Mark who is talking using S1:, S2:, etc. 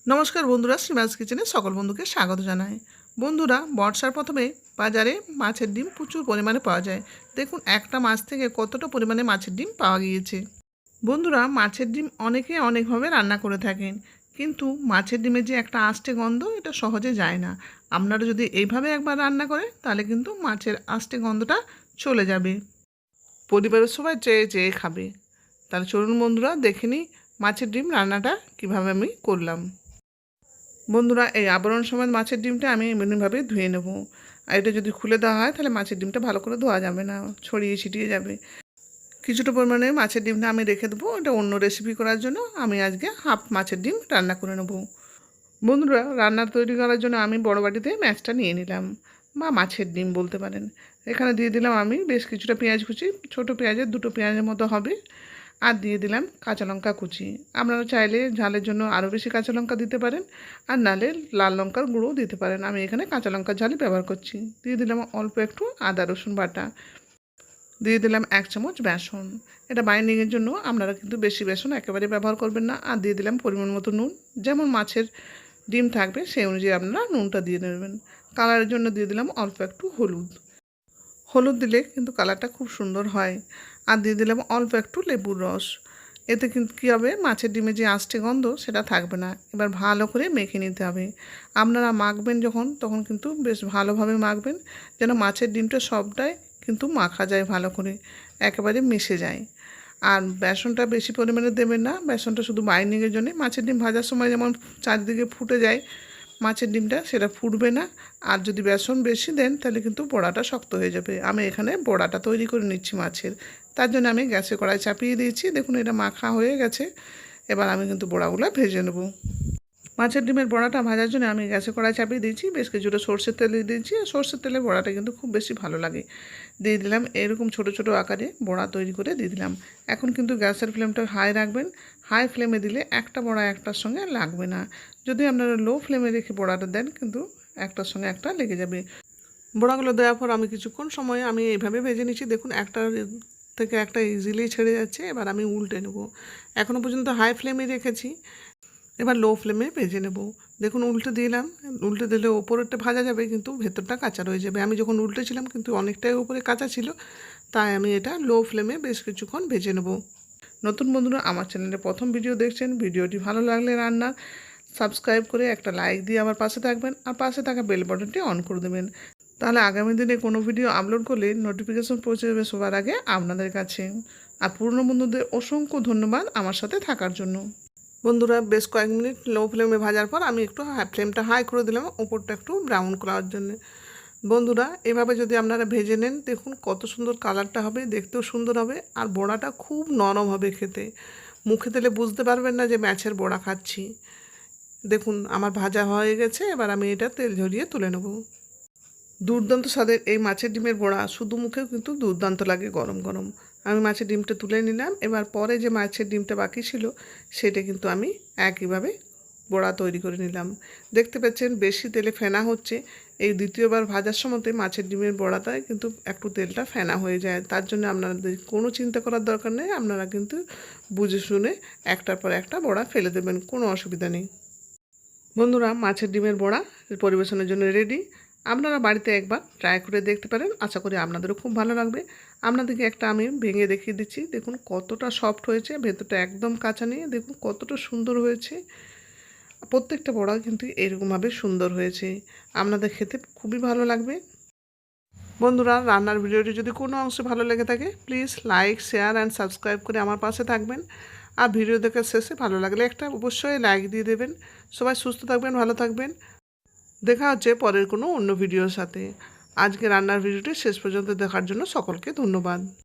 S1: নমস্কার বন্ধুরা, শ্রীমাস কিচেনে সকল বন্ধুকে স্বাগত জানাই। বন্ধুরা, বর্ষার প্রথমে বাজারে মাছের ডিম প্রচুর পরিমাণে পাওয়া যায়। দেখুন একটা মাছ থেকে কতটা পরিমাণে মাছের ডিম পাওয়া গিয়েছে। বন্ধুরা, মাছের ডিম অনেকে অনেকভাবে রান্না করে থাকেন, কিন্তু মাছের ডিমের যে একটা আষ্টে গন্ধ, এটা সহজে যায় না। আপনারা যদি এইভাবে একবার রান্না করেন তাহলে কিন্তু মাছের আষ্টে গন্ধটা চলে যাবে, পরিবারের সবাই চেয়ে চেয়ে খাবে। তাহলে চলুন বন্ধুরা, দেখে নিই মাছের ডিম রান্নাটা কিভাবে আমি করলাম। বন্ধুরা, এই আবরণ সমেত মাছের ডিমটা আমি এমনিভাবে ধুয়ে নেব। আর এটা যদি খুলে দেওয়া হয় তাহলে মাছের ডিমটা ভালো করে ধোয়া যাবে না, ছড়িয়ে ছিটিয়ে যাবে। কিছুটা পরিমাণে মাছের ডিমটা আমি রেখে দেবো, এটা অন্য রেসিপি করার জন্য। আমি আজকে হাফ মাছের ডিম রান্না করে নেব। বন্ধুরা, রান্না তৈরি করার জন্য আমি বড় বাটিতে মাছটা নিয়ে নিলাম, বা মাছের ডিম বলতে পারেন। এখানে দিয়ে দিলাম আমি বেশ কিছুটা পেঁয়াজ কুচি, ছোটো পেঁয়াজের 2টো পেঁয়াজের মতো হবে। আর দিয়ে দিলাম কাঁচা লঙ্কা কুচি। আপনারা চাইলে ঝালের জন্য আরও বেশি কাঁচা লঙ্কা দিতে পারেন, আর নালে লাল লঙ্কার গুঁড়োও দিতে পারেন। আমি এখানে কাঁচা লঙ্কার ঝালই ব্যবহার করছি। দিয়ে দিলাম অল্প একটু আদা রসুন বাটা। দিয়ে দিলাম 1 চামচ বেসন। এটা বাইন্ডিংয়ের জন্য, আপনারা কিন্তু বেশি বেসন একেবারে ব্যবহার করবেন না। আর দিয়ে দিলাম পরিমাণ মতো নুন। যেমন মাছের ডিম থাকবে সেই অনুযায়ী আপনারা নুনটা দিয়ে নেবেন। কালারের জন্য দিয়ে দিলাম অল্প একটু হলুদ। হলুদ দিলে কিন্তু কালারটা খুব সুন্দর হয়। আর দিয়ে দিলাম অল্প একটু লেবুর রস। এতে কিন্তু কী হবে, মাছের ডিমে যে আষ্টে গন্ধ সেটা থাকবে না। এবার ভালো করে মেখে নিতে হবে। আপনারা মাখবেন যখন, তখন কিন্তু বেশ ভালোভাবে মাখবেন, যেন মাছের ডিমটা সবটাই কিন্তু মাখা যায় ভালো করে, একেবারে মিশে যায়। আর বেসনটা বেশি পরিমাণে দেবেন না, বেসনটা শুধু বাইন্ডিংয়ের জন্যে। মাছের ডিম ভাজার সময় যেমন চারিদিকে ফুটে যায় মাছের ডিমটা, সেটা ফুটবে না। আর যদি বেসন বেশি দেন তাহলে কিন্তু বড়াটা শক্ত হয়ে যাবে। আমি এখানে বড়াটা তৈরি করে নিচ্ছি মাছের, তার জন্য আমি গ্যাসে কড়াই চাপিয়ে দিয়েছি। দেখুন এটা মাখা হয়ে গেছে। এবার আমি কিন্তু বড়াগুলো ভেজে নেব। মাছের ডিমের বড়াটা ভাজার জন্য আমি গ্যাসে কড়াই চাপিয়ে দিয়েছি, বেশ কিছুটা সর্ষের তেল দিয়ে দিয়েছি। আর সর্ষের তেলে বড়াটা কিন্তু খুব বেশি ভালো লাগে। দিয়ে দিলাম এরকম ছোট ছোট আকারে বড়া তৈরি করে দিয়ে দিলাম। এখন কিন্তু গ্যাসের ফ্লেমটা হাই রাখবেন। হাই ফ্লেমে দিলে একটা বড়া একটার সঙ্গে লাগবে না। যদি আপনারা লো ফ্লেমে রেখে বড়াটা দেন, কিন্তু একটার সঙ্গে একটা লেগে যাবে। বড়াগুলো দেওয়ার পর আমি কিছুক্ষণ সময় আমি এইভাবে ভেজে নিচ্ছি। দেখুন একটা থেকে একটা ইজিলি ছেড়ে যাচ্ছে। এবার আমি উল্টে নেব। এখনও পর্যন্ত হাই ফ্লেমে রেখেছি, এবার লো ফ্লেমে ভেজে নেব। দেখুন উল্টে দিলাম। উল্টে দিলে ওপরেরটা ভাজা যাবে, কিন্তু ভেতরটা কাঁচা রয়ে যাবে। আমি যখন উল্টেছিলাম কিন্তু অনেকটাই উপরে কাঁচা ছিল, তাই আমি এটা লো ফ্লেমে বেশ কিছুক্ষণ ভেজে নেব। নতুন বন্ধুরা আমার চ্যানেলে প্রথম ভিডিও দেখছেন, ভিডিওটি ভালো লাগলে রান্না সাবস্ক্রাইব করে একটা লাইক দিয়ে আমার পাশে থাকবেন। আর পাশে থাকা বেল বাটনটি অন করে দেবেন, তাহলে আগামী দিনে কোনো ভিডিও আপলোড করলে নোটিফিকেশন পৌঁছে যাবে সবার আগে আপনাদের কাছে। আর পুরনো বন্ধুদের অসংখ্য ধন্যবাদ আমার সাথে থাকার জন্য। বন্ধুরা, বেশ কয়েক মিনিট লো ফ্লেমে ভাজার পর আমি একটু ফ্লেমটা হাই করে দিলাম, ওপরটা একটু ব্রাউন করার জন্য। বন্ধুরা, এভাবে যদি আপনারা ভেজে নেন, দেখুন কত সুন্দর কালারটা হবে, দেখতেও সুন্দর হবে। আর বড়াটা খুব নরম হবে খেতে। মুখে দিলে বুঝতে পারবেন না যে মাছের বড়া খাচ্ছি। দেখুন আমার ভাজা হয়ে গেছে। এবার আমি এটা তেল ঝরিয়ে তুলে নেব। দুর্দান্ত স্বাদের এই মাছের ডিমের বড়া শুধু মুখেও কিন্তু দুর্দান্ত লাগে গরম গরম। আমি মাছের ডিমটা তুলে নিলাম। এবার পরে যে মাছের ডিমটা বাকি ছিল সেটা কিন্তু আমি একইভাবে বড়া তৈরি করে নিলাম। দেখতে পাচ্ছেন বেশি তেলে ফেনা হচ্ছে। এই দ্বিতীয়বার ভাজার সময়তে মাছের ডিমের বড়াটায় কিন্তু একটু তেলটা ফেনা হয়ে যায়। তার জন্য আপনাদের কোনো চিন্তা করার দরকার নেই। আপনারা কিন্তু বুঝে শুনে একটার পর একটা বড়া ফেলে দেবেন, কোনো অসুবিধা নেই। বন্ধুরা, মাছের ডিমের বড়া পরিবেশনের জন্য রেডি। আপনারা বাড়িতে একবার ট্রাই করে দেখতে পারেন, আশা করি আপনাদেরও খুব ভালো লাগবে। আপনাদেরকে একটা আমি ভেঙে দেখিয়ে দিচ্ছি। দেখুন কতটা সফট হয়েছে, ভেতরটা একদম কাঁচা নেই। দেখুন কতটা সুন্দর হয়েছে। প্রত্যেকটা বড়া কিন্তু এরকমভাবে সুন্দর হয়েছে। আপনাদের খেতে খুবই ভালো লাগবে। বন্ধুরা, রান্নার ভিডিওটি যদি কোনো অংশে ভালো লেগে থাকে, please like share and subscribe করে আমার পাশে থাকবেন। আর ভিডিও দেখার শেষে ভালো লাগলে একটা অবশ্যই লাইক দিয়ে দেবেন। সবাই সুস্থ থাকবেন, ভালো থাকবেন। দেখা হচ্ছে পরের কোনো অন্য ভিডিওর সাথে। আজকে রান্নার ভিডিওটি শেষ পর্যন্ত দেখার জন্য সকলকে ধন্যবাদ।